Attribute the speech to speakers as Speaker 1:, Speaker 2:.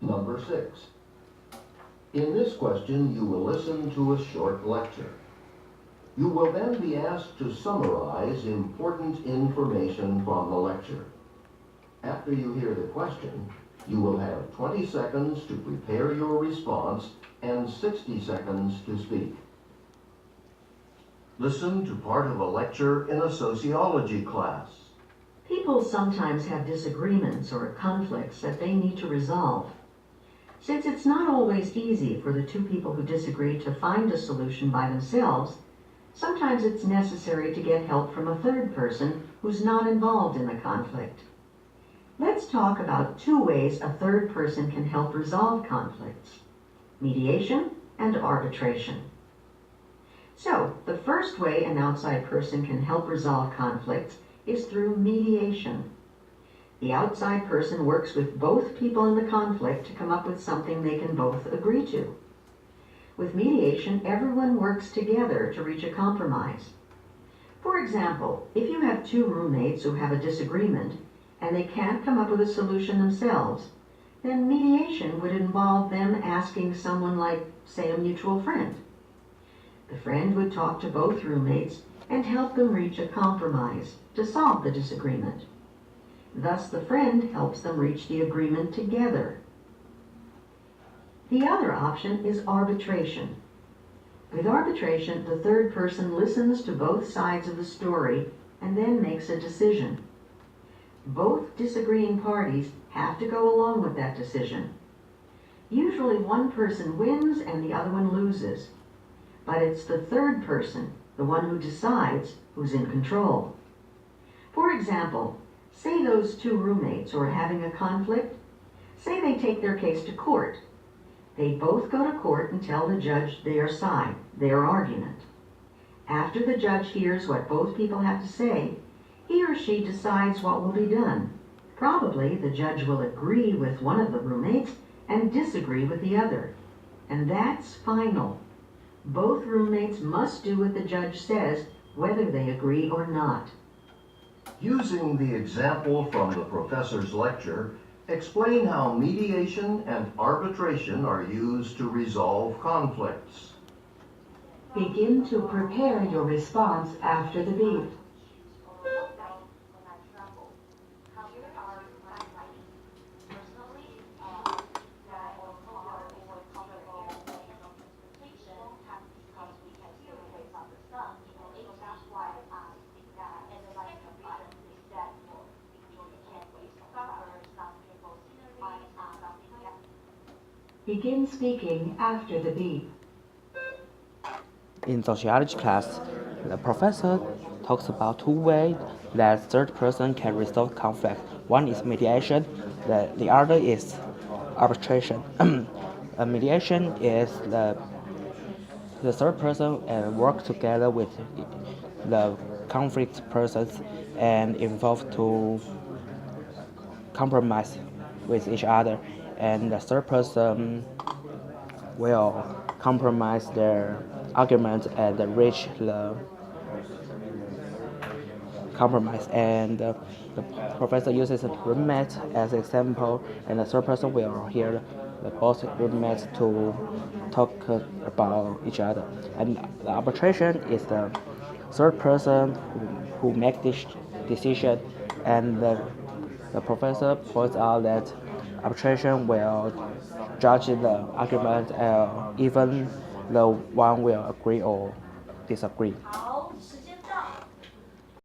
Speaker 1: Number 6. In this question, you will listen to a short lecture. You will then be asked to summarize important information from the lecture. After you hear the question, you will have 20 seconds to prepare your response and 60 seconds to speak. Listen to part of a lecture in a sociology class.
Speaker 2: People sometimes have disagreements or conflicts that they need to resolve. Since it's not always easy for the two people who disagree to find a solution by themselves, sometimes it's necessary to get help from a third person who's not involved in the conflict. Let's talk about 2 ways a third person can help resolve conflicts: mediation and arbitration. So, the first way an outside person can help resolve conflicts is through mediation. The outside person works with both people in the conflict to come up with something they can both agree to. With mediation, everyone works together to reach a compromise. For example, if you have 2 roommates who have a disagreement and they can't come up with a solution themselves, then mediation would involve them asking someone like, say, a mutual friend. The friend would talk to both roommates and help them reach a compromise to solve the disagreement. Thus, the friend helps them reach the agreement together. The other option is arbitration. With arbitration, the third person listens to both sides of the story and then makes a decision. Both disagreeing parties have to go along with that decision. Usually one person wins and the other one loses, but it's the third person, the one who decides, who's in control. For example, say those 2 roommates are having a conflict. Say they take their case to court. They both go to court and tell the judge their side, their argument. After the judge hears what both people have to say, he or she decides what will be done. Probably the judge will agree with one of the roommates and disagree with the other. And that's final. Both roommates must do what the judge says, whether they agree or not.
Speaker 1: Using the example from the professor's lecture, explain how mediation and arbitration are used to resolve conflicts.
Speaker 2: Begin to prepare your response after the beep. Begin speaking after the beep.
Speaker 3: In sociology class, the professor talks about 2 ways that third person can resolve conflict. One is mediation, the other is arbitration. Mediation is the third person work together with the conflict persons and involved to compromise with each other, and the third person will compromise their argument and reach the compromise. And the professor uses a roommate as example, and the third person will hear the both roommates to talk about each other. And the arbitration is the third person who make this decision, and the professor points out that arbitration will judge the argument, even though one will agree or disagree.